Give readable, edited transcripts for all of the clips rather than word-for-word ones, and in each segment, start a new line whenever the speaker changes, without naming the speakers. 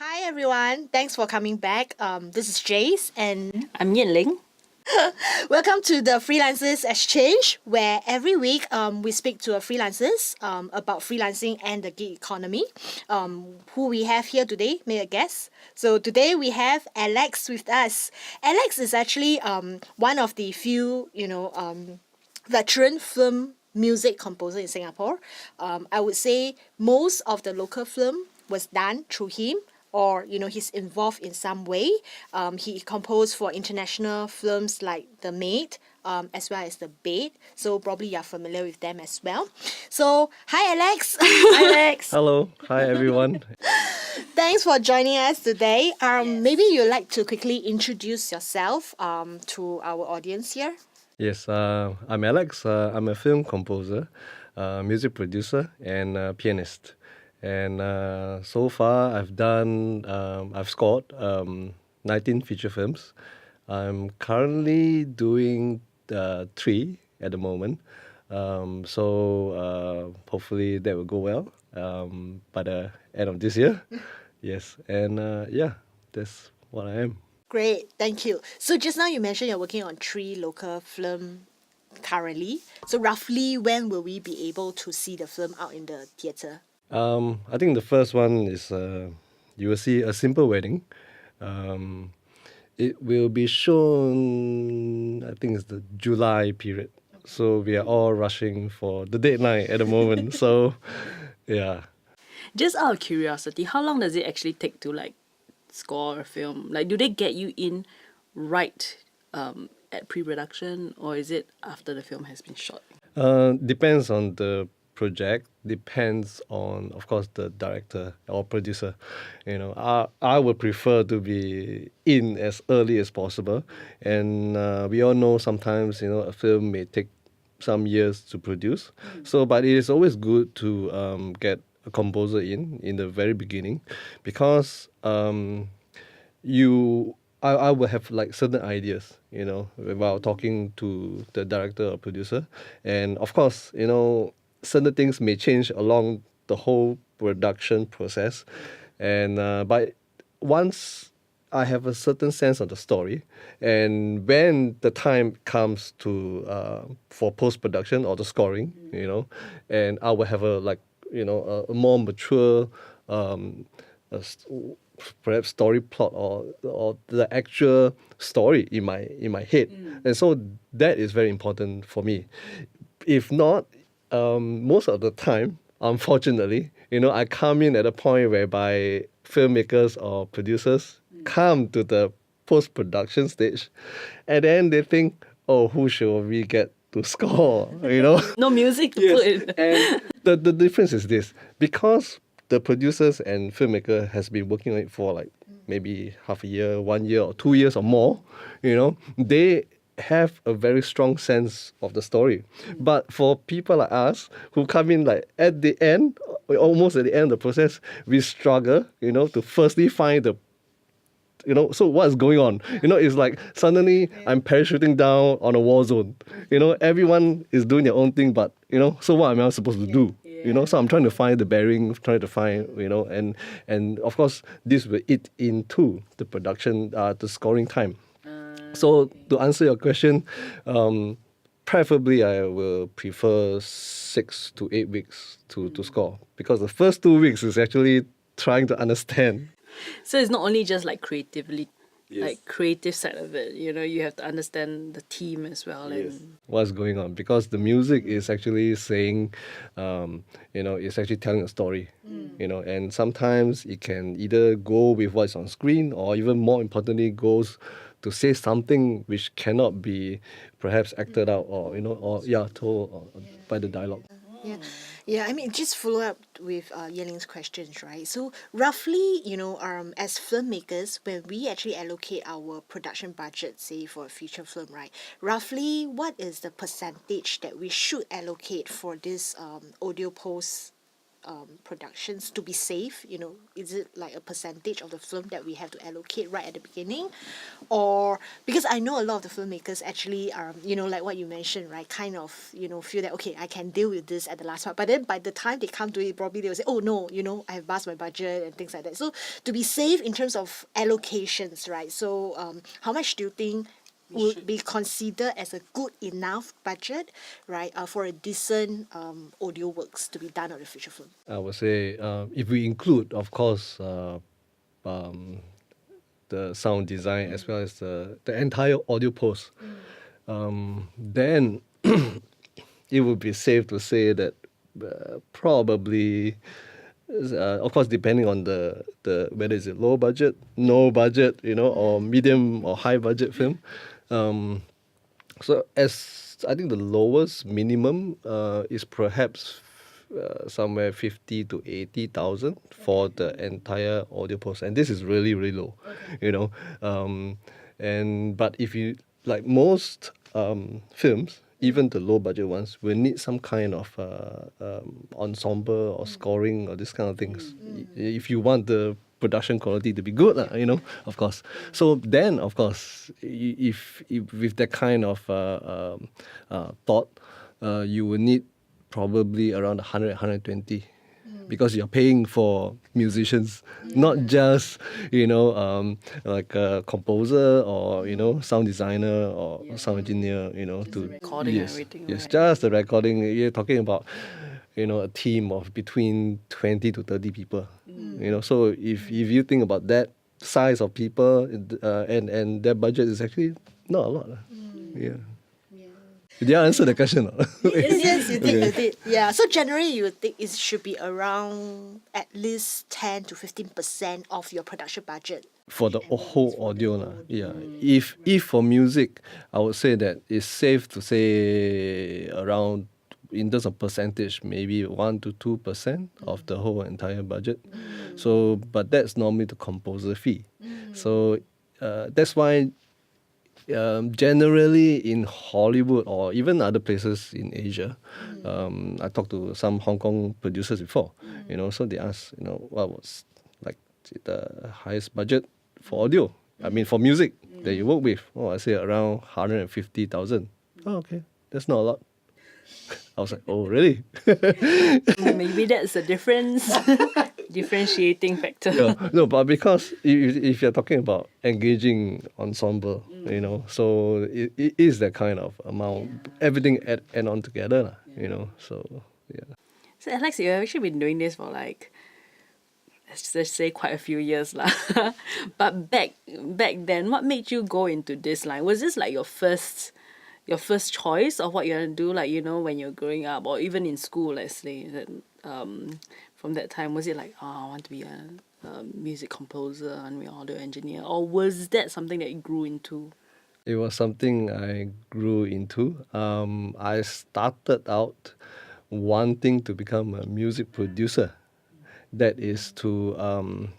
Hi everyone, thanks for coming back. This is Jace and
I'm Yin Ling.
welcome to the Freelancers Exchange, where every week we speak to freelancers about freelancing and the gig economy. Who we have here today, may I guess? So today we have Alex with us. Alex is actually one of the few, veteran film music composer in Singapore. I would say most of the local film was done through him, or he's involved in some way. He composed for international films like The Maid, as well as The Bait. So probably you're familiar with them as well. So hi Alex.
Hi, Alex.
Hello, hi everyone.
Thanks for joining us today.
Yes.
Maybe you'd like to quickly introduce yourself to our audience here.
Yes, I'm Alex. I'm a film composer, music producer, and pianist. And so far, I've scored 19 feature films. I'm currently doing three at the moment. Hopefully that will go well by the end of this year. Yes, and yeah, that's what I am.
Great, thank you. So just now you mentioned you're working on three local film currently. So roughly when will we be able to see the film out in the theatre?
I think the first one is you will see A Simple Wedding. Um, it will be shown, I think it's the July period. So we are all rushing for the deadline at the moment. So, yeah.
Just out of curiosity, how long does it actually take to score a film? Like, do they get you in right at pre-production, or is it after the film has been shot?
Depends on the project. Depends on, of course, the director or producer. I would prefer to be in as early as possible, and we all know sometimes a film may take some years to produce. So, but it is always good to get a composer in the very beginning, because I will have like certain ideas, while talking to the director or producer. And of course, certain things may change along the whole production process. And but once I have a certain sense of the story, and when the time comes to for post production or the scoring, and I will have a more mature um, a st- perhaps story plot, or the actual story in my head. And so that is very important for me. If not, most of the time, unfortunately, I come in at a point whereby filmmakers or producers come to the post-production stage, and then they think, oh, who should we get to score,
No music to put in.
And the difference is this: because the producers and filmmaker has been working on it for like maybe half a year, 1 year, or 2 years or more, they have a very strong sense of the story. But for people like us who come in like at the end, almost at the end of the process, we struggle, to firstly find the so what's going on? It's like suddenly I'm parachuting down on a war zone. Everyone is doing their own thing, but so what am I supposed to do? So I'm trying to find the bearing, trying to find, and of course this will eat into the production, the scoring time. So to answer your question, preferably I will prefer 6 to 8 weeks to score, because the first 2 weeks is actually trying to understand.
So it's not only just like creatively,
Yes.
like creative side of it. You have to understand the team as well.
Yes.
And
What's going on, because the music is actually saying, it's actually telling a story, and sometimes it can either go with what's on screen, or even more importantly, goes to say something which cannot be perhaps acted out, or told by the dialogue.
Yeah, yeah. I mean, just follow up with Yeling's questions, right? So roughly, as filmmakers, when we actually allocate our production budget, say for a feature film, right? Roughly, what is the percentage that we should allocate for this audio post productions to be safe? You know, is it like a percentage of the film that we have to allocate right at the beginning? Or because I know a lot of the filmmakers actually, you know, like what you mentioned, right, kind of, you know, feel that, okay, I can deal with this at the last part. But then by the time they come to it, probably they will say, oh no, you know, I have bust my budget and things like that. So to be safe in terms of allocations, right? So how much do you think would be considered as a good enough budget, right, for a decent audio works to be done on a feature film?
I would say if we include, of course, the sound design as well as the entire audio post, then it would be safe to say that probably, of course, depending on the whether it's a low budget, no budget, you know, or medium or high budget film. So as I think the lowest minimum is perhaps somewhere 50 to 80,000 for the entire audio post, and this is really really low, you know. And but if you like most films, even the low budget ones, will need some kind of ensemble or scoring or this kind of things. If you want the production quality to be good, you know, of course. So then, of course, if with that kind of thought, you will need probably around 100, 120. Because you're paying for musicians, not just, you know, like a composer or, you know, sound designer or sound engineer, you know, to
recording and
yes,
everything,
yes,
right?
just the recording. You're talking about, you know, a team of between 20 to 30 people, you know. So if you think about that size of people, and their budget is actually not a lot. Yeah. Did I answer the question?
Yes, you did,
Okay.
you did. Yeah. So generally, you would think it should be around at least 10 to 15% of your production budget.
For the whole audio, lah. Yeah. If for music, I would say that it's safe to say around, in terms of percentage, maybe 1 to 2% of the whole entire budget. So, but that's normally the composer fee. So that's why generally in Hollywood or even other places in Asia, I talked to some Hong Kong producers before, you know, so they asked, you know, what was like the highest budget for audio? I mean, for music that you work with. Oh, I say around 150,000. Oh, okay, that's not a lot. I was like, oh, really?
Maybe that's the difference, differentiating factor.
No, but because if you're talking about engaging ensemble, you know, so it is that kind of amount, everything add on together, lah, you know, so yeah.
So Alex, you've actually been doing this for like, let's just say quite a few years lah. But back then, what made you go into this line? Was this like your first choice of what you're gonna do, like, you know, when you're growing up or even in school, let's say that from that time, was it like, oh, I want to be a music composer, I want to be an audio engineer, or was that something that you grew into?
It was something I grew into. I started out wanting to become a music producer. That is to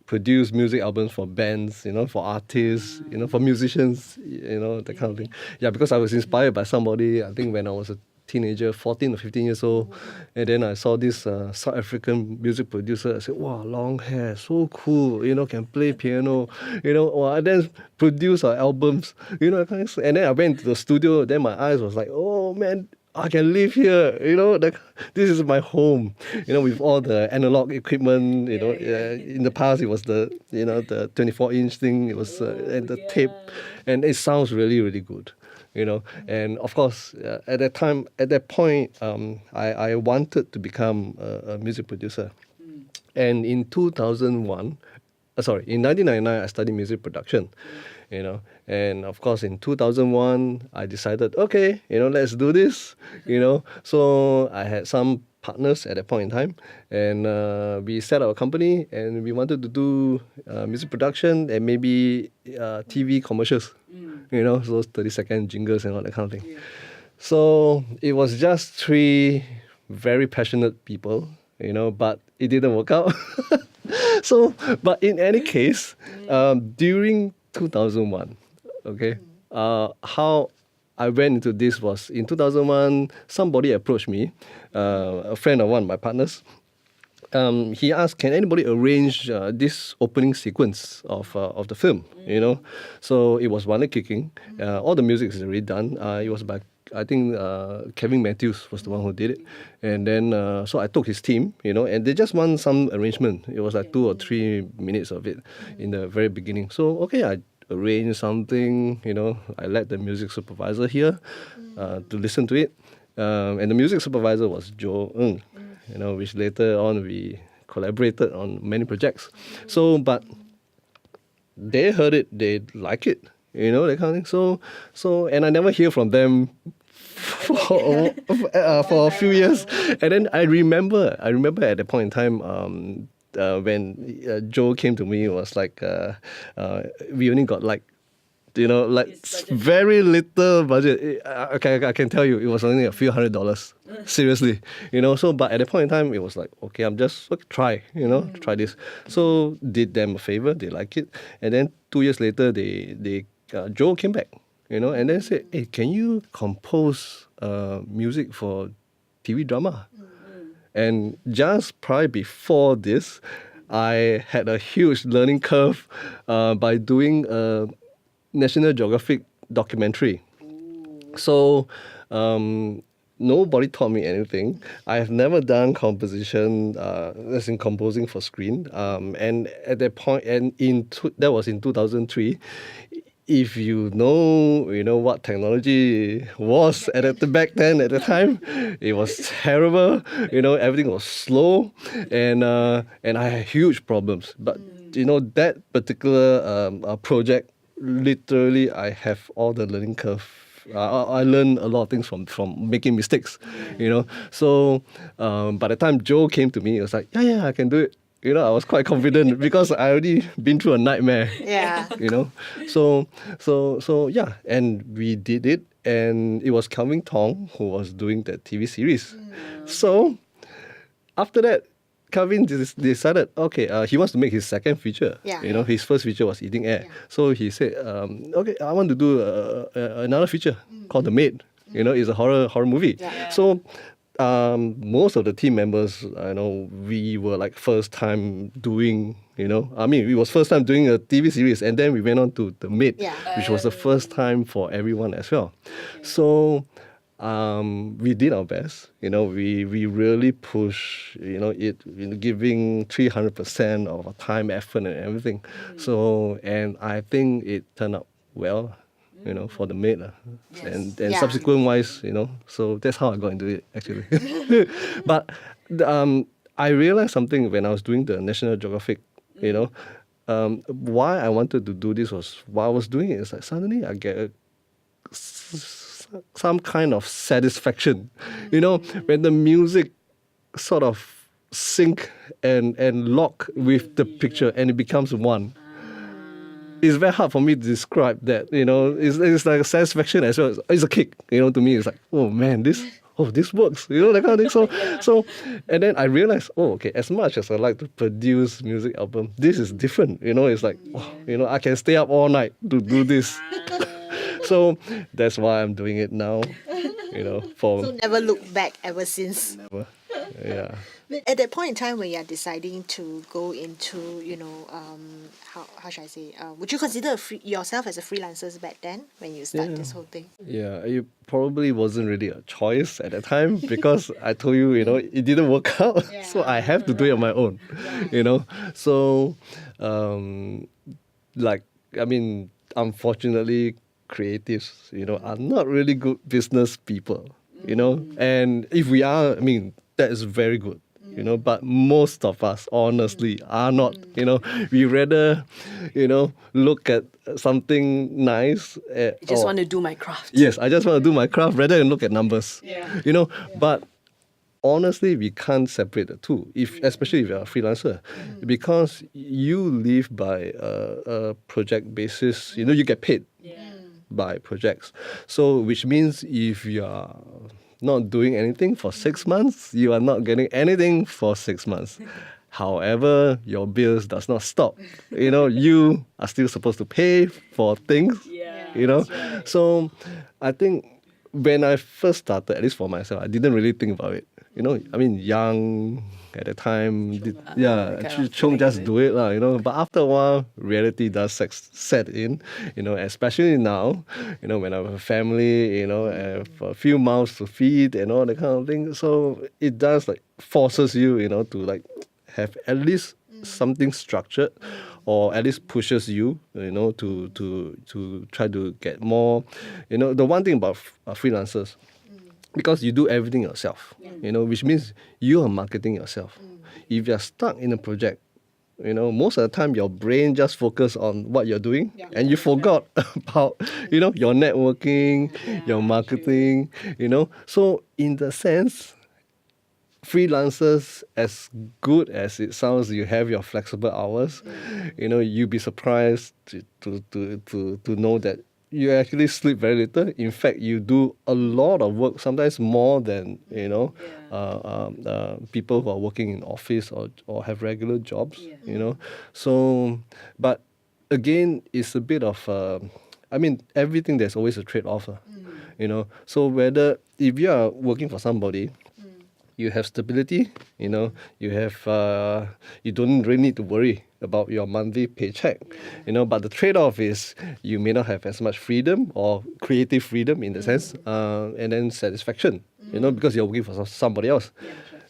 produce music albums for bands, you know, for artists, you know, for musicians, you know, that kind of thing. Yeah, because I was inspired by somebody, I think when I was a teenager, 14 or 15 years old, and then I saw this South African music producer. I said, wow, long hair, so cool, you know, can play piano, you know, and then produce our albums, you know, and then I went to the studio, then my eyes was like, oh man, I can live here, you know, this is my home, you know, with all the analog equipment, you know. In the past, it was the 24-inch thing, it was, and the tape, and it sounds really, really good, you know. And of course, at that point, I wanted to become a music producer. And in 2001, in 1999, I studied music production, you know. And of course, in 2001, I decided, okay, you know, let's do this, you know. So I had some partners at that point in time, and we set up a company, and we wanted to do music production and maybe TV commercials, you know, so 30-second jingles and all that kind of thing. So it was just 3 very passionate people, you know, but it didn't work out. So, but in any case, during 2001, okay, how I went into this was in 2001. Somebody approached me, a friend of one of my partners. He asked, "Can anybody arrange this opening sequence of the film?" You know, so it was Wonder Kicking. All the music is already done. It was by, I think, Kevin Matthews was the one who did it, and then so I took his team, you know, and they just want some arrangement. It was like 2 or 3 minutes of it in the very beginning. So okay, I arranged something, you know. I let the music supervisor here to listen to it, and the music supervisor was Joe Ng, you know, which later on we collaborated on many projects. So, but they heard it, they like it, you know, that kind of thing. So, and I never hear from them for a few years. And then I remember at that point in time, when Joe came to me, it was like we only got like, you know, like very little budget. I can tell you, it was only a few $100s. Seriously, you know. So, but at that point in time, it was like, okay, I'm just try this. So, did them a favor. They like it, and then 2 years later, Joe came back, you know, and then said, "Hey, can you compose music for TV drama?" And just prior before this, I had a huge learning curve by doing a National Geographic documentary. So nobody taught me anything. I have never done composition, as in composing for screen. And at that point, and that was in 2003. If you know what technology was back then at the time, it was terrible. You know, everything was slow, and I had huge problems. But you know, that particular project, literally, I have all the learning curve. I learned a lot of things from making mistakes, you know. So by the time Joe came to me, it was like, yeah, I can do it. You know, I was quite confident because I already been through a nightmare.
Yeah.
You know, so yeah, and we did it, and it was Calvin Tong who was doing that TV series. So after that, Calvin decided, okay, he wants to make his second feature.
Yeah.
You know, his first feature was Eating Air. So he said, okay, I want to do another feature called The Maid. You know, it's a horror movie.
Yeah.
So most of the team members, I know, we were like first time doing, you know, I mean, it was first time doing a TV series, and then we went on to The Maid, which was the first time for everyone as well. So we did our best, you know, we really push, you know, giving 300% of our time, effort, and everything. So, and I think it turned out well, you know, for The Maid, and subsequent wise, you know. So that's how I got into it, actually. But I realized something when I was doing the National Geographic, you know. Why I wanted to do this was, while I was doing it, it's like suddenly I get some kind of satisfaction, you know, when the music sort of sync and lock with the picture and it becomes one. It's very hard for me to describe that, you know. It's like a satisfaction as well. It's a kick, you know. To me, it's like, oh man, this works, you know, that kind of thing. So, and then I realized, okay, as much as I like to produce music album, this is different, you know. It's like, you know, I can stay up all night to do this. So that's why I'm doing it now, you know.
So never look back ever since.
Never, yeah.
At that point in time when you're deciding to go into, you know, how should I say, would you consider yourself as a freelancer back then when you start this whole thing?
Yeah, it probably wasn't really a choice at that time because I told you, you know, it didn't work out. So I have to do it on my own, you know. So, like, I mean, unfortunately, creatives, you know, are not really good business people, you know. And if we are, I mean, that is very good. You know, but most of us, honestly, are not. You know, we rather, you know, look at something nice.
I just want to do my craft.
Yes, I just want to do my craft rather than look at numbers. Yeah. You know, but honestly, we can't separate the two. Especially if you're a freelancer, because you live by a project basis. You know, you get paid by projects. So, which means if you are not doing anything for 6 months, you are not getting anything for 6 months. However, your bills does not stop. You know, you are still supposed to pay for things. You know, so I think when I first started, at least for myself, I didn't really think about it. You know, I mean, young at the time,
that kind of
Chung
feeling,
just
is it?
do it, lah. You know. But after a while, reality does set in. You know, especially now. You know, when I have a family, you know, have a few mouths to feed and all that kind of thing. So it does like forces you, you know, to like have at least something structured, or at least pushes you, you know, to try to get more. You know, the one thing about freelancers, because you do everything yourself, you know, which means you are marketing yourself. If you're stuck in a project, you know, most of the time your brain just focus on what you're doing, and you forgot about, you know, your networking, your marketing, you know. So in the sense, freelancers, as good as it sounds, you have your flexible hours. You know, you'd be surprised to know that you actually sleep very little. In fact, you do a lot of work, sometimes more than, you know, people who are working in office or have regular jobs. You know, so but again, it's a bit of I mean, everything, there's always a trade-off. You know, so whether if you are working for somebody, you have stability, you know, you have you don't really need to worry about your monthly paycheck, you know. But the trade-off is you may not have as much freedom or creative freedom in the sense, and then satisfaction, you know, because you're working for somebody else.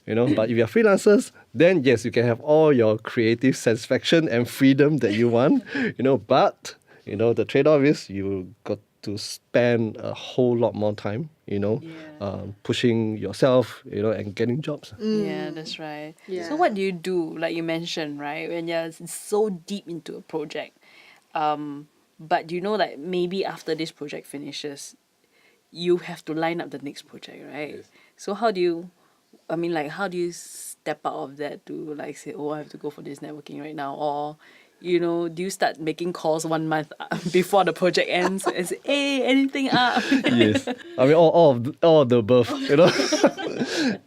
You know, but if you're freelancers, then yes, you can have all your creative satisfaction and freedom that you want, you know. But you know, the trade-off is you got to spend a whole lot more time, you know, pushing yourself, you know, and getting jobs.
Yeah, that's right.
Yeah.
So what do you do, like you mentioned, right, when you're so deep into a project, but you know, like maybe after this project finishes, you have to line up the next project, right? So how do you, I mean, like, how do you step out of that to like say, oh, I have to go for this networking right now, or you know, do you start making calls 1 month before the project ends and say, hey, anything up?
Yes, I mean all of the above, you know.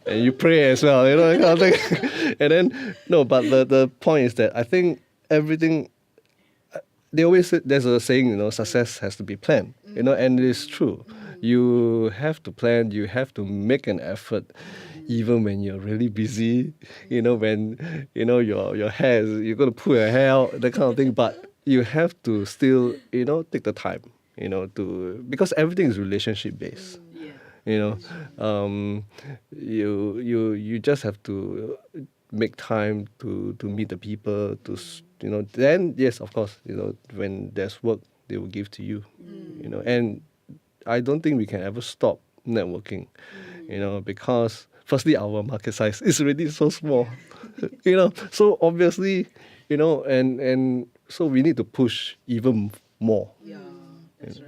And you pray as well, you know, that kind of thing. And then no, but the point is that I think everything, they always say, there's a saying, you know, success has to be planned, you know, and it is true. You have to plan, you have to make an effort, even when you're really busy, you know, when, you know, your hair, you're going to pull your hair out, that kind of thing. But you have to still, you know, take the time, you know, because everything is relationship based. You know, you just have to make time to meet the people, you know. Then yes, of course, you know, when there's work, they will give to you, you know. And I don't think we can ever stop networking, you know, because firstly our market size is already so small, you know. So obviously, you know, and so we need to push even more,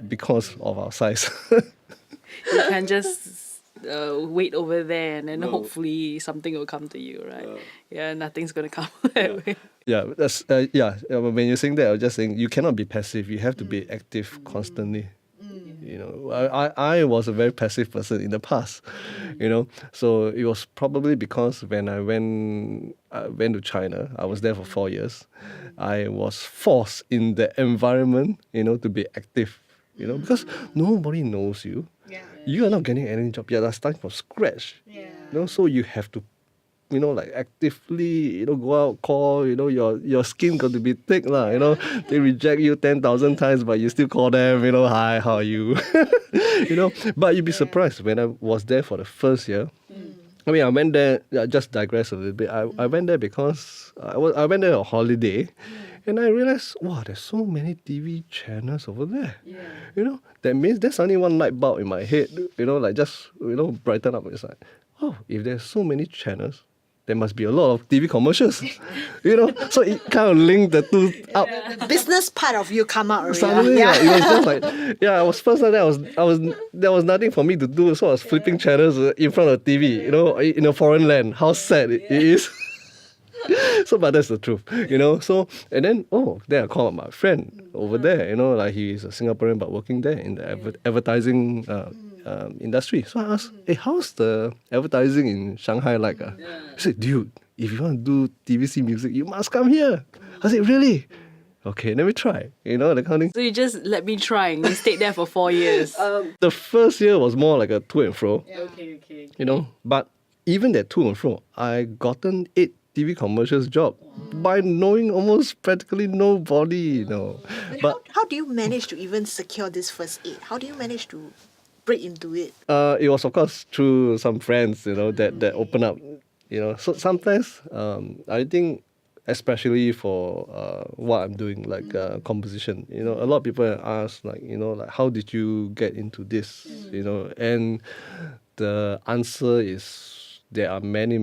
because of our size.
You can't just wait over there and then hopefully something will come to you, right? Yeah, nothing's gonna come that way.
Yeah, that's when you're saying that, I was just saying you cannot be passive. You have to be active constantly. You know, I was a very passive person in the past. You know, so it was probably because when I went to China, I was there for 4 years. I was forced in the environment, you know, to be active. You know, because nobody knows you. You are not getting any job. You're starting from scratch. You know, so you have to, you know, like actively, you know, go out, call, you know, your skin got to be thick, lah. You know, they reject you 10,000 times, but you still call them, you know, hi, how are you? You know, but you'd be surprised when I was there for the first year. I mean, I went there, just digress a little bit. I went there because I went there on holiday, and I realized, wow, there's so many TV channels over there. You know, that means there's only one light bulb in my head, you know, like just, you know, brighten up. It's like, oh, if there's so many channels, there must be a lot of TV commercials, you know. So it kind of linked the two up.
The business part of you come out already.
Suddenly, it was just like, I was first like that. There was nothing for me to do, so I was flipping channels in front of the TV, you know, in a foreign land. How sad it is. So, but that's the truth, you know. So, and then, then I called my friend over there, you know, like he's a Singaporean but working there in the advertising industry. So I asked, hey, how's the advertising in Shanghai like? He said, dude, if you want to do TVC music, you must come here. I said, really? Okay, let me try. You know, that kind of thing.
So you just let me try and you stayed there for 4 years.
The first year was more like a to and fro.
Okay.
You know, but even that to and fro, I gotten 8 TV commercials job by knowing almost practically nobody. You know, but
How do you manage to even secure this first aid? How do you manage to break into it?
it was of course through some friends. You know, that open up. You know, so sometimes I think, especially for what I'm doing, like composition. You know, a lot of people ask, like, you know, like, how did you get into this? You know, and the answer is there are many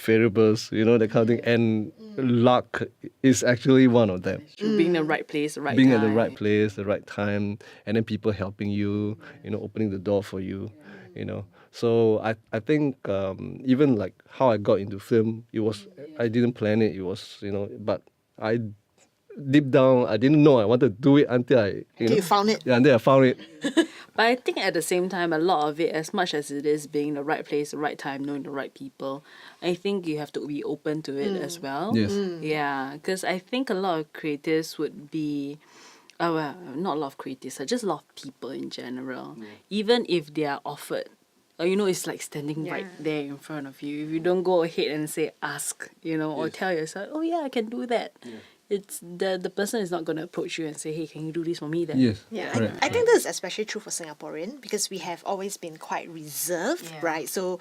variables. You know, that kind of thing, and luck is actually one of them.
Being in the right place, the right
Being
time.
at the right place, the right time, and then people helping you, you know, opening the door for you, you know. So I think even like how I got into film, it was, I didn't plan it. It was, you know, but I deep down I didn't know I wanted to do it until I
You found it.
Yeah, until I found it.
But I think at the same time, a lot of it, as much as it is being the right place, the right time, knowing the right people, I think you have to be open to it as well.
Yes.
Yeah, because I think a lot of creatives would be, well, not a lot of creatives, just a lot of people in general. Even if they are offered, you know, it's like standing right there in front of you. If you don't go ahead and say ask, you know, or tell yourself, oh yeah, I can do that. It's the person is not going to approach you and say, hey, can you do this for me then?
Yes.
Yeah,
Correct.
I think this is especially true for Singaporean because we have always been quite reserved, right? So,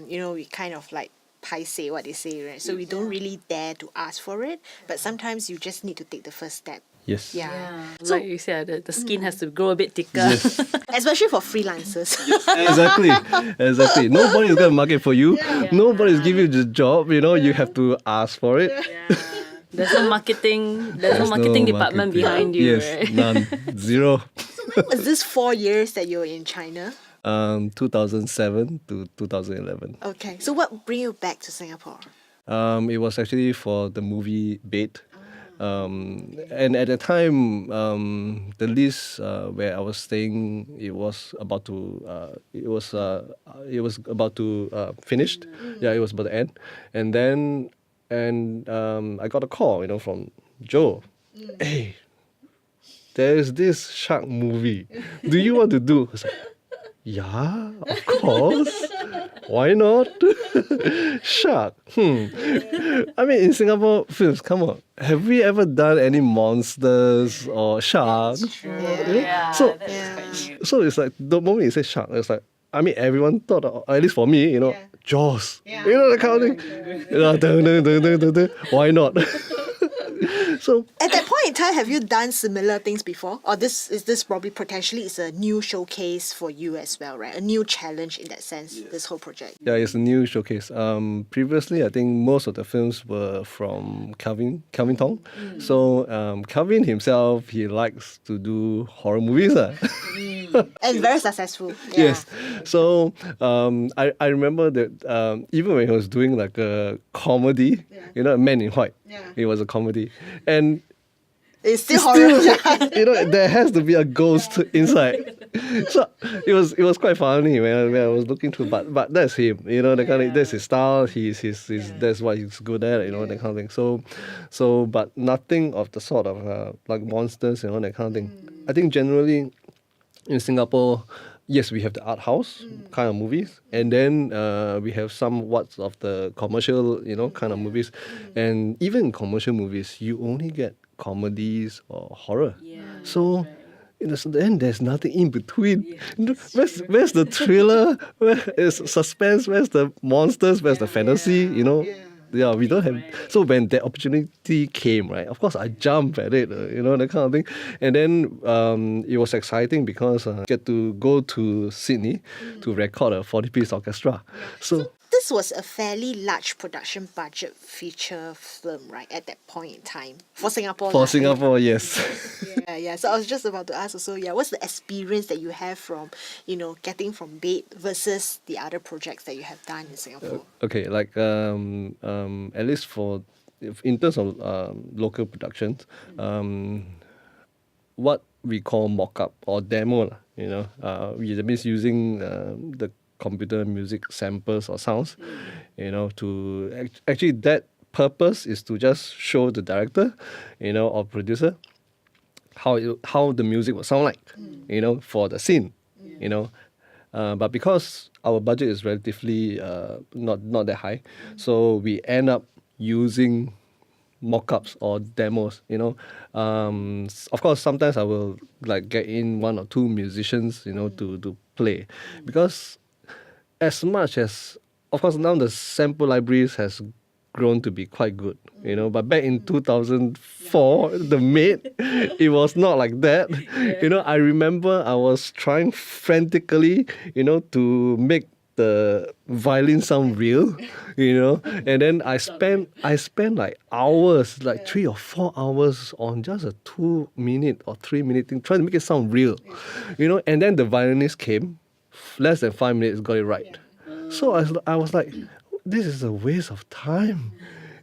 you know, we kind of like paiseh what they say, right? So we don't really dare to ask for it, but sometimes you just need to take the first step.
Yes.
Yeah.
Like you said, the skin has to grow a bit thicker.
Yes.
Especially for freelancers.
Exactly. Nobody is gonna market for you. Nobody is giving you the job. You know, you have to ask for it.
There's no marketing. There's no marketing department behind you,
Yes,
right?
none, zero.
Was this 4 years that you were in China?
2007 to 2011.
Okay. So what bring you back to Singapore?
It was actually for the movie Bait. And at the time, the lease where I was staying, it was about to finish. Yeah, it was about to end, and then I got a call, you know, from Joe. Hey, there's this shark movie. Do you want to do? I was like, yeah, of course. Why not? Shark. I mean, in Singapore films, come on. Have we ever done any monsters or sharks?
Yeah,
So,
that's quite new.
so it's like the moment you say shark, it's like, I mean, everyone thought, at least for me, you know, Jaws. You know, that kind of thing. Yeah, dun, dun, dun, dun, dun, dun. Why not? So
At that point in time, have you done similar things before? Or this probably potentially is a new showcase for you as well, right? A new challenge in that sense, this whole project.
yeah, it's a new showcase. Previously, I think most of the films were from Calvin Tong. So Calvin himself, he likes to do horror movies.
And very successful. Yeah.
Yes. So I remember that even when he was doing like a comedy, you know, Man in White, it was a comedy. And
It's still horror.
you know, there has to be a ghost inside. So it was quite funny when I was looking through. But that's him, you know, that kind of, that's his style. He's that's what he's good at, you know, that kind of thing. So but nothing of the sort of like monsters, you know, that kind of thing. I think generally in Singapore, yes, we have the art house kind of movies, and then we have somewhat of the commercial, you know, kind of movies. And even in commercial movies, you only get comedies or horror. So in the end, there's nothing in between. You know, where's the thriller? Where is suspense? Where's the monsters? Where's the fantasy? You know. Yeah, we don't have. So when that opportunity came, right, of course I jumped at it, you know, that kind of thing. And then it was exciting because I get to go to Sydney to record a 40-piece orchestra. So
This was a fairly large production budget feature film, right, at that point in time. For Singapore.
for
lah.
Singapore, yes.
Yeah. So I was just about to ask also, what's the experience that you have from, you know, getting from Bait versus the other projects that you have done in Singapore?
Okay, like at least in terms of local productions, what we call mock-up or demo, you know, that means using the computer music samples or sounds, you know, to actually that purpose is to just show the director, or producer how the music would sound like, for the scene, but because our budget is relatively not that high, so we end up using mock-ups or demos. Of course, sometimes I will like get in one or two musicians, to play, because as much as, of course, now the sample libraries has grown to be quite good, but back in 2004, the Maid, it was not like that. I remember I was trying frantically, to make the violin sound real, and then I spent like hours, like 3 or 4 hours on just a 2-minute or 3-minute thing, trying to make it sound real, and then the violinist came, less than 5 minutes, got it right. So I was like, this is a waste of time,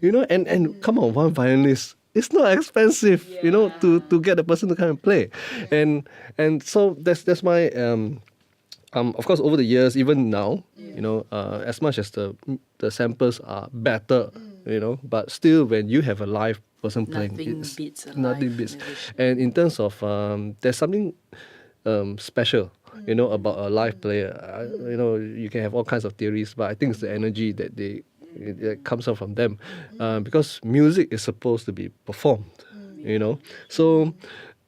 and come on, one violinist, it's not expensive, to get the person to come and play, and so that's my of course, over the years, even now, as much as the samples are better, but still, when you have a live person playing, nothing beats. And in terms of, there's something special, about a live player. You can have all kinds of theories, but I think it's the energy that comes out from them, because music is supposed to be performed, so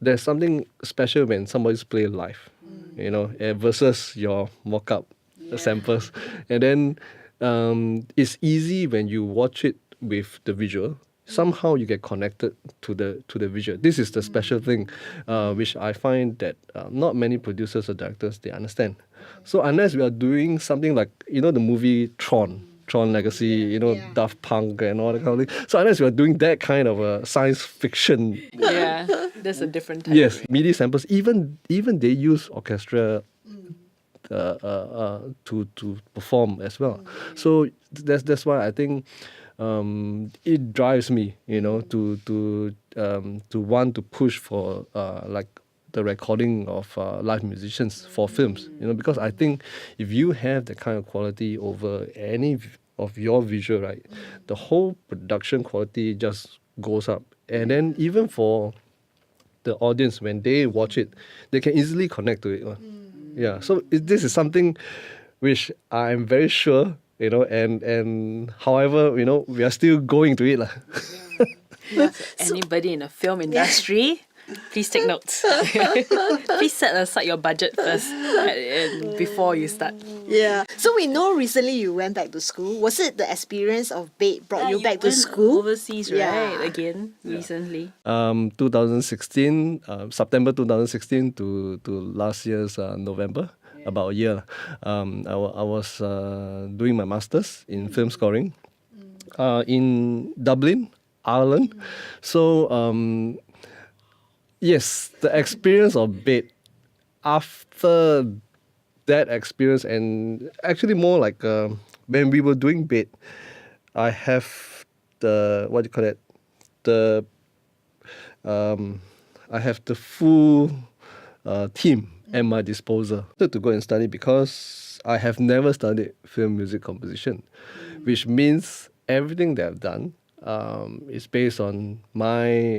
there's something special when somebody's playing live, versus your mock-up samples. And then it's easy when you watch it with the visual. Somehow you get connected to the visual. This is the special thing, which I find that not many producers or directors, they understand. So unless we are doing something like, the movie Tron Legacy, Daft Punk and all that kind of thing. So unless we are doing that kind of a science fiction,
there's a different type.
yes, MIDI samples, even they use orchestra to perform as well. So that's why I think it drives me, to want to push for like the recording of live musicians for films, because I think if you have the kind of quality over any of your visual, right, the whole production quality just goes up. And then even for the audience, when they watch it, they can easily connect to it. Yeah, so this is something which I'm very sure, and however, we are still going to it.
Anybody in the film industry, please take notes. Please set aside your budget first before you start.
Yeah. So we know recently you went back to school. Was it the experience of BAIT brought you back to
went
school?
overseas, right? Again, recently.
2016, September 2016 to last year's November, about a year. I was doing my master's in film scoring in Dublin, Ireland. So yes, the experience of BAIT, after that experience, and actually more like when we were doing BAIT, I have the, what do you call it, I have the full team at my disposal to go and study, because I have never studied film music composition, which means everything that I've done is based on my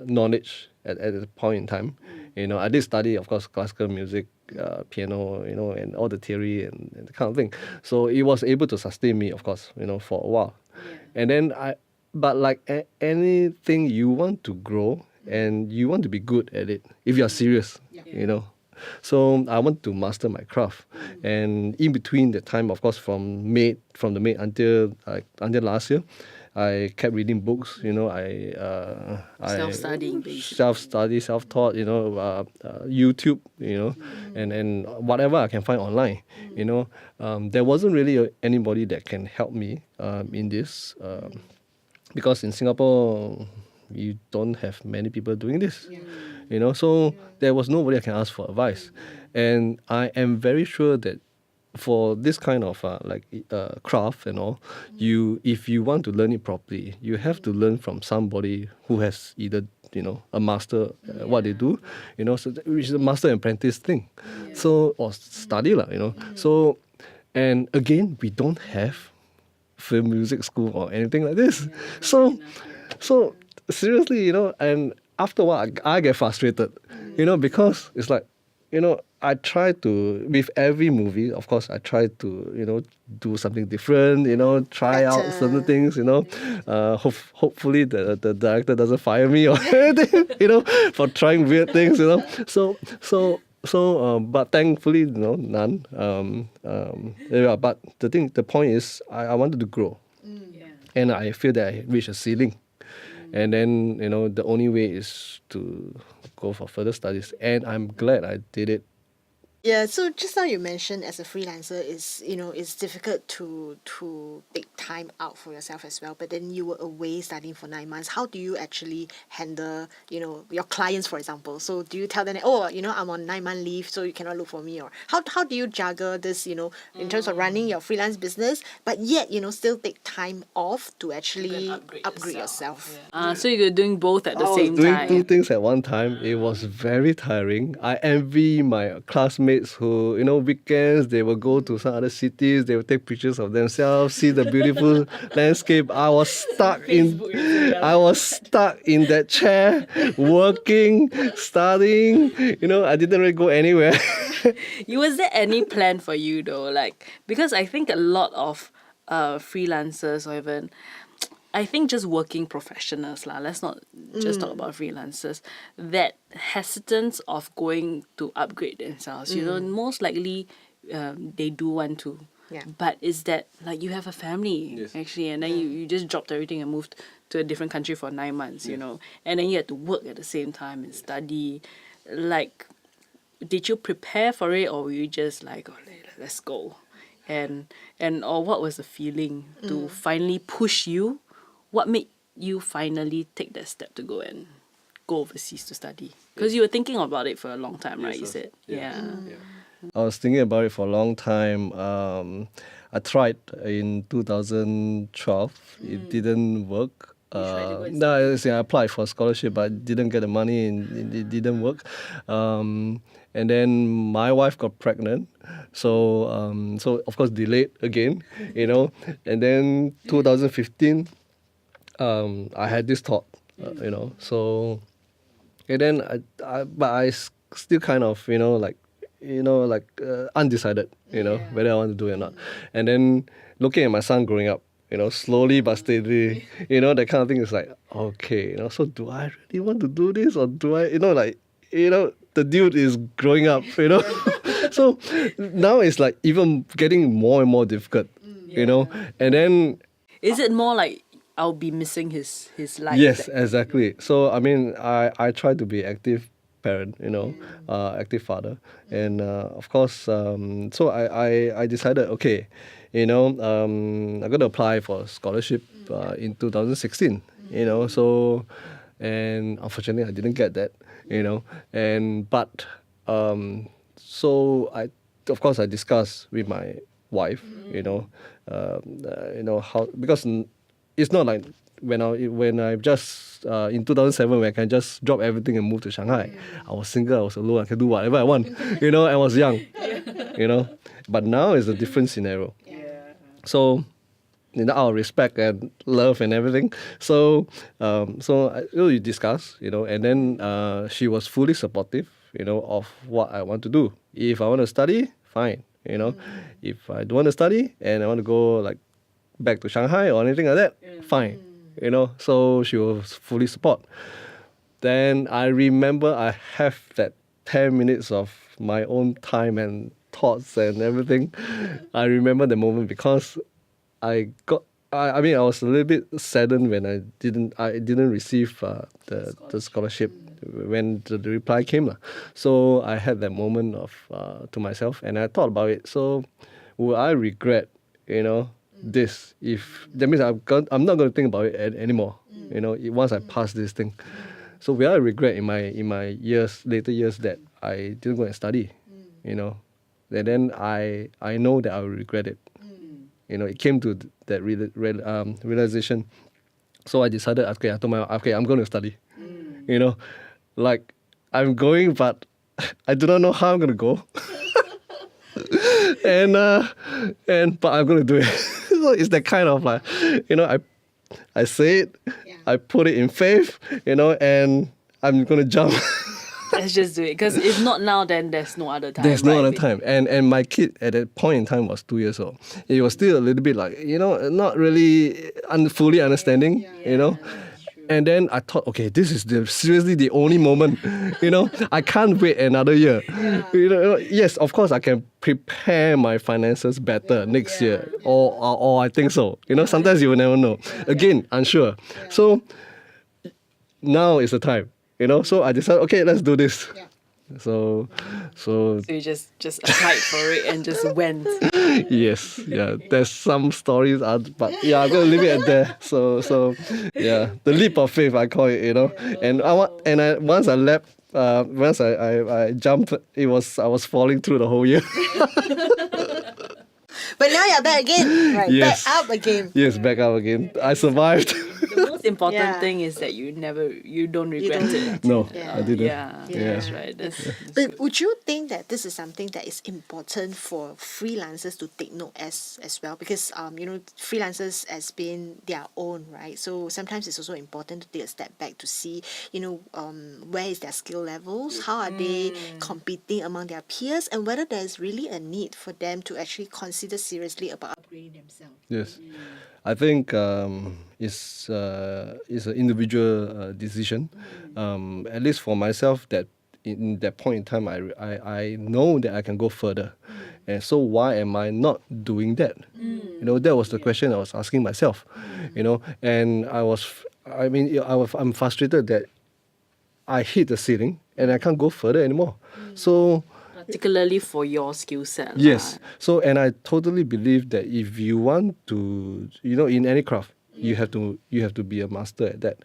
knowledge at a point in time. I did study, of course, classical music, piano, and all the theory and the kind of thing. So it was able to sustain me, of course, for a while. And then but like anything, you want to grow and you want to be good at it if you are serious, So I want to master my craft. And in between the time, of course, from the Maid until last year, I kept reading books, I
Self-studying, basically.
Self-study, self-taught, YouTube, and whatever I can find online, there wasn't really anybody that can help me in this, because in Singapore, you don't have many people doing this, so there was nobody I can ask for advice. And I am very sure that for this kind of craft and all, if you want to learn it properly, you have to learn from somebody who has either a master what they do, so which is a master apprentice thing, so, or study So, and again, we don't have film music school or anything like this. So seriously, and after a while, I get frustrated, because it's like, I try to, with every movie, of course, I try to, do something different, try out
Better.
certain things, hopefully the director doesn't fire me or anything, for trying weird things, but thankfully, none. Yeah, but the point is, I wanted to grow. And I feel that I reached a ceiling. And then, the only way is to go for further studies. And I'm glad I did it.
Yeah, so just now you mentioned as a freelancer it's difficult to take time out for yourself as well. But then you were away studying for 9 months. How do you actually handle, your clients, for example? So do you tell them, I'm on 9-month leave, so you cannot look for me? Or how do you juggle this, in terms of running your freelance business, but yet, still take time off to actually upgrade yourself?
So you're doing both at the
I was
same
doing
time.
two things at one time. It was very tiring. I envy my classmates who, weekends, they will go to some other cities, they will take pictures of themselves, see the beautiful landscape. I was stuck in that chair, working, studying. I didn't really go anywhere.
Was there any plan for you though? Like, because I think a lot of freelancers or even I think just working professionals lah. Let's not just talk about freelancers. That hesitance of going to upgrade themselves. Most likely they do want to.
Yeah.
But is that like you have a family actually, and then you just dropped everything and moved to a different country for 9 months, and then you had to work at the same time and study. Like, did you prepare for it, or were you just like, oh, let's go, and or what was the feeling to finally push you? What made you finally take that step to go overseas to study? Because you were thinking about it for a long time, right? You said,
I was thinking about it for a long time. I tried in 2012. It didn't work. I applied for a scholarship, but I didn't get the money and it didn't work. And then my wife got pregnant. So of course delayed again, And then 2015, I had this thought, So, and then but I still kind of, undecided, whether I want to do it or not. And then looking at my son growing up, slowly but steadily, that kind of thing is like, okay, so do I really want to do this, or do I, the dude is growing up, So now it's like even getting more and more difficult, and then.
Is it more like I'll be missing his life?
Yes, exactly. So I mean, I try to be active parent, active father, and of course, so I decided, okay, I'm going to apply for a scholarship in 2016, so, and unfortunately I didn't get that, but so of course I discussed with my wife, how, because it's not like when I just in 2007 when I can just drop everything and move to Shanghai. I was single, I was alone, I can do whatever I want, I was young, But now it's a different scenario. So, out of respect and love and everything. So, you discuss, and then she was fully supportive, of what I want to do. If I want to study, fine, If I don't want to study and I want to go like back to Shanghai or anything like that, fine, So she will fully support. Then I remember I have that 10 minutes of my own time and thoughts and everything. I remember the moment because I was a little bit saddened when I didn't receive the scholarship when the reply came. So I had that moment of to myself, and I thought about it. So will I regret, this? If that means I'm not going to think about it anymore. Once I pass this thing. So will I regret in my later years that I didn't go and study? And then I know that I will regret it. It came to that realization. So I decided, okay, I told my wife, okay, I'm going to study. Like I'm going, but I do not know how I'm going to go. But I'm going to do it. So it's that kind of like, I say it, I put it in faith, and I'm gonna jump.
Let's just do it. Because if not now, then there's no other time.
There's no
right?
other time. And my kid at that point in time was 2 years old. He was still a little bit like, not really fully understanding, And then I thought, okay, this is seriously the only moment, I can't wait another year. Yes, of course, I can prepare my finances better next year, or I think so. Sometimes you will never know. Again, unsure. So now is the time, So I decided, okay, let's do this. So
So you just applied for it and just went.
yes, yeah. There's some stories, but yeah, I'm gonna leave it at there. So yeah, the leap of faith I call it, And once I leapt, once I jumped, I was falling through the whole year.
But now you're back again, right?
Yes.
Back up again.
Yes, back up again. I survived.
The most important
Yeah.
thing is that you don't regret it.
No,
Yeah.
I didn't.
Yeah, that's right. That's
But would you think that this is something that is important for freelancers to take note as well? Because freelancers has been their own, right? So sometimes it's also important to take a step back to see, where is their skill levels, how are they competing among their peers, and whether there's really a need for them to actually consider seriously about upgrading themselves.
Yes, I think it's an individual decision. At least for myself, that in that point in time, I know that I can go further, and so why am I not doing that? That was the question I was asking myself. And I'm frustrated that I hit the ceiling and I can't go further anymore. So.
particularly for your skill set.
Yes. So, and I totally believe that if you want to, in any craft, you have to be a master at that,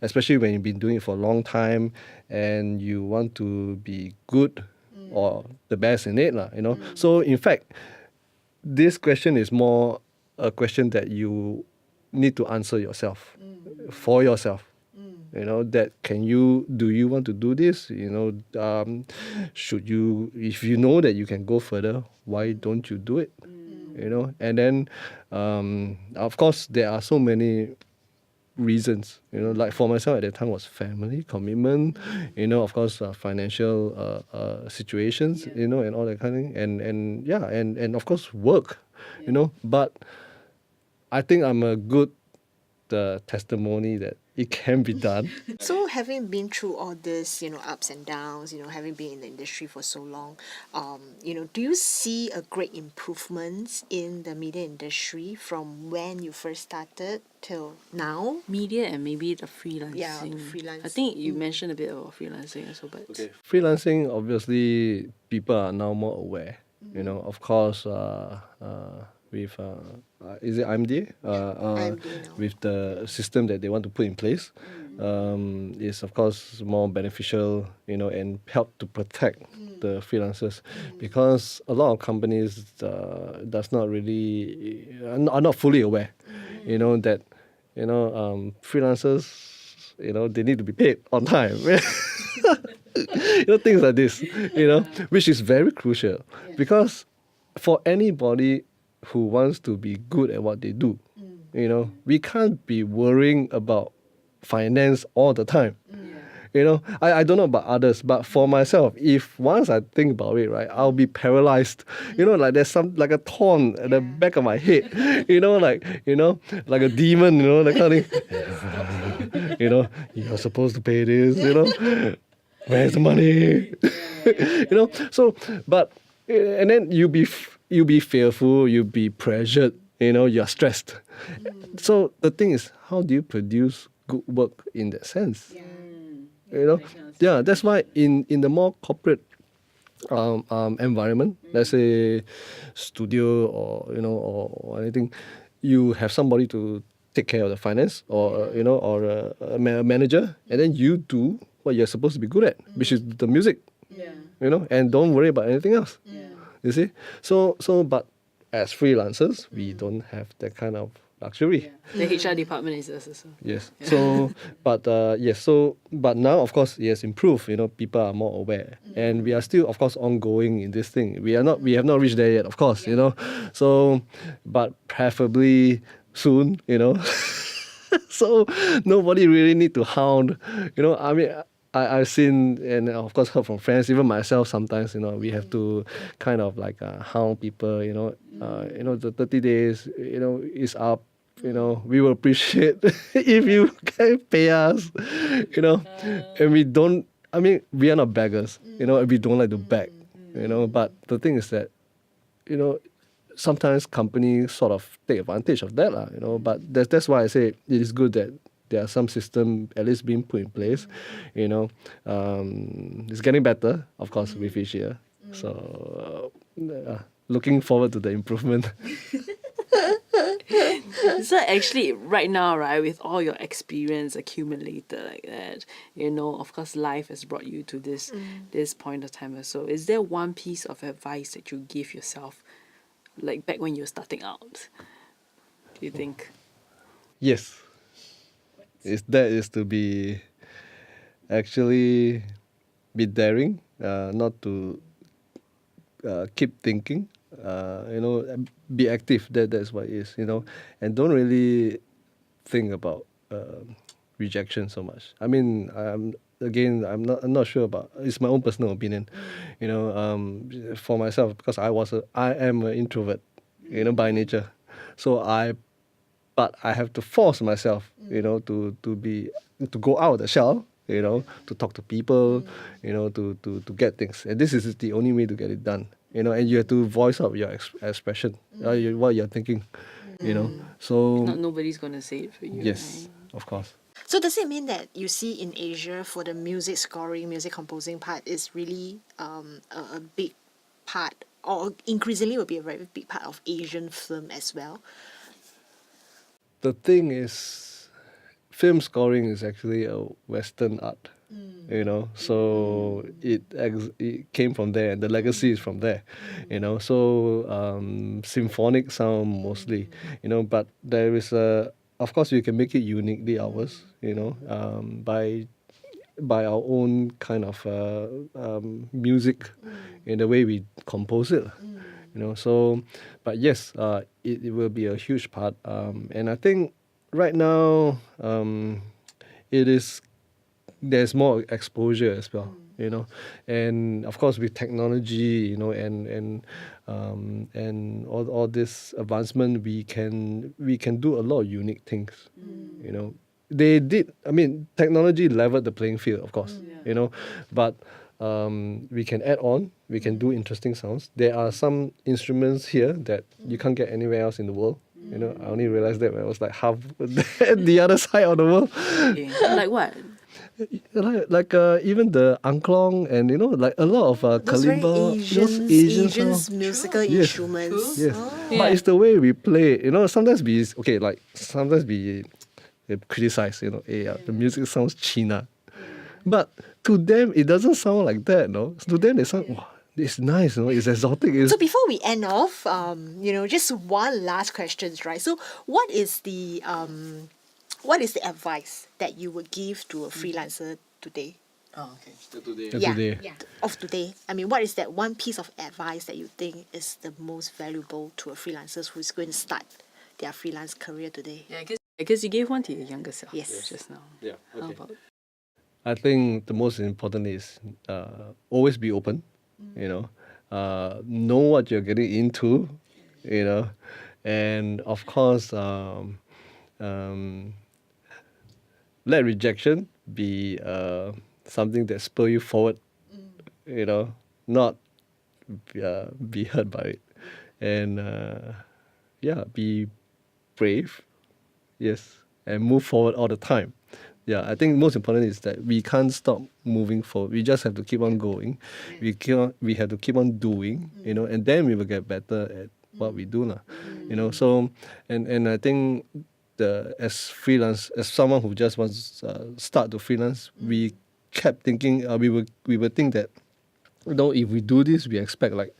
especially when you've been doing it for a long time and you want to be good or the best in it, So, in fact, this question is more a question that you need to answer yourself, for yourself. That do you want to do this? Should you, if you know that you can go further, why don't you do it? And then, of course, there are so many reasons, like for myself at that time was family, commitment, of course, financial situations, and all that kind of thing. And of course, work, but I think I'm a good testimony that it can be done.
So having been through all this, ups and downs, having been in the industry for so long, do you see a great improvements in the media industry from when you first started till now?
Media and maybe the freelancing.
Yeah, the freelance.
I think you mentioned a bit about freelancing also, but
Freelancing, obviously, people are now more aware. Of course, with is it IMD?
IMD now.
With the system that they want to put in place, is of course more beneficial, and help to protect the freelancers, because a lot of companies does not really are not fully aware, that freelancers, they need to be paid on time. Things like this, which is very crucial, because for anybody who wants to be good at what they do, we can't be worrying about finance all the time. I don't know about others, but for myself, if once I think about it, right, I'll be paralyzed. Like there's like a thorn at the back of my head. Like a demon. That kind of thing. You're supposed to pay this. Where's the money? So, but and then you be fearful, you be pressured. You're stressed. So the thing is, how do you produce good work in that sense? Yeah, that's why in the more corporate environment, let's say studio or anything, you have somebody to take care of the finance or a manager, and then you do what you're supposed to be good at, which is the music. And don't worry about anything else. You see, so but as freelancers, we don't have that kind of luxury.
The HR department is us also.
Yes. So, but yes. So, but now, of course, it has improved. People are more aware, and we are still, of course, ongoing in this thing. We are not. We have not reached there yet, of course. So, but preferably soon. So nobody really need to hound. I mean. I've seen and of course heard from friends, even myself sometimes, we have to kind of like hound people, the 30 days, is up, we will appreciate if you can pay us, and we don't, I mean, we are not beggars, and we don't like to beg, but the thing is that, sometimes companies sort of take advantage of that, but that's why I say it is good that there are some system at least being put in place. It's getting better, of course, with each year. So looking forward to the improvement.
So actually, right now, right, with all your experience accumulated like that, of course, life has brought you to this point of time. So, is there one piece of advice that you give yourself, like back when you were starting out? Do you think?
Yes. That is to be actually be daring, not to keep thinking, be active. That's what it is, and don't really think about rejection so much. I mean, I'm not sure about. It's my own personal opinion, for myself, because I am an introvert, by nature, so but I have to force myself, to go out of the shell, to talk to people, to get things. And this is the only way to get it done, and you have to voice out your expression, what you're thinking, So,
Not nobody's gonna say it for you.
yes,
Right?
of course.
So does it mean that you see in Asia for the music scoring, music composing part is really a big part, or increasingly will be a very big part of Asian film as well?
The thing is, film scoring is actually a Western art, so it came from there, and the legacy is from there, So symphonic sound mostly, but there is of course, we can make it uniquely ours, by our own kind of music in the way we compose it. So, but yes, it will be a huge part, and I think right now, it is there's more exposure as well, and of course with technology, and all this advancement, we can do a lot of unique things, they did. I mean, technology leveled the playing field, of course, but we can add on. We can do interesting sounds. There are some instruments here that you can't get anywhere else in the world. I only realized that when I was like half the other side of the world.
Okay. Like what?
Like even the angklong, and like a lot of
Those very
kalimba, those
Asians,
Asian
Asians
sounds.
musical
Yes.
instruments.
Yes,
Yeah.
but it's the way we play it. Sometimes sometimes we criticize, the music sounds China. But to them, it doesn't sound like that, no? To them, they sound, wow, it's nice, it's exotic. It's,
So before we end off, just one last question, right? So what is the advice that you would give to a freelancer today?
Oh, okay.
today.
Of today. I mean, what is that one piece of advice that you think is the most valuable to a freelancer who's going to start their freelance career today?
Yeah, because you gave one to your younger self.
Yes.
Just now.
Yeah,
How
okay.
about?
I think the most important is always be open, know what you're getting into, and of course, let rejection be something that spur you forward, not be hurt by it, and be brave, yes, and move forward all the time. Yeah, I think most important is that we can't stop moving forward. We just have to keep on going. We have to keep on doing, and then we will get better at what we do, lah. So, and I think as someone who just wants start to freelance, we kept thinking, we would think that, if we do this, we expect like,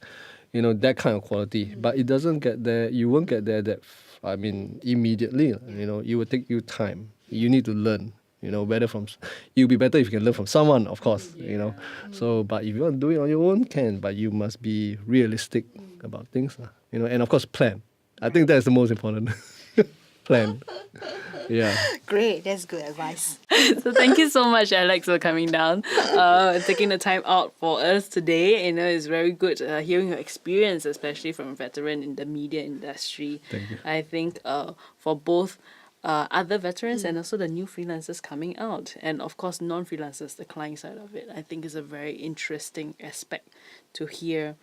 that kind of quality, but it doesn't get there. You won't get there that I mean, immediately. You know, it will take you time. You need to learn. You know, whether from you'll be better if you can learn from someone, of course. You know, so but if you want to do it on your own, can. But you must be realistic about things. You know, and of course plan. I think that's the most important. Plan. Yeah.
Great, that's good advice.
So thank you so much, Alex, for coming down, taking the time out for us today. You know, it's very good hearing your experience, especially from a veteran in the media industry.
Thank you.
I think for both other veterans and also the new freelancers coming out, and of course non-freelancers, the client side of it, I think is a very interesting aspect to hear,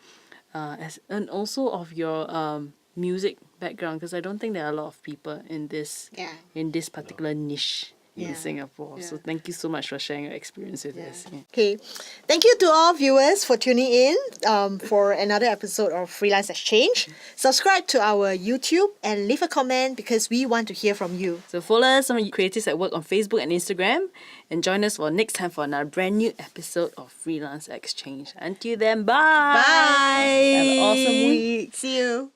and also of your music background, because I don't think there are a lot of people in this particular niche in
Yeah.
Singapore. So
Yeah.
thank you so much for sharing your experience with us. Yeah.
Okay, thank you to all viewers for tuning in for another episode of Freelance Exchange. Subscribe to our YouTube and leave a comment because we want to hear from you.
So follow us on Creatives at Work on Facebook and Instagram, and join us for next time for another brand new episode of Freelance Exchange. Until then, bye.
Bye.
Have an awesome week.
See you.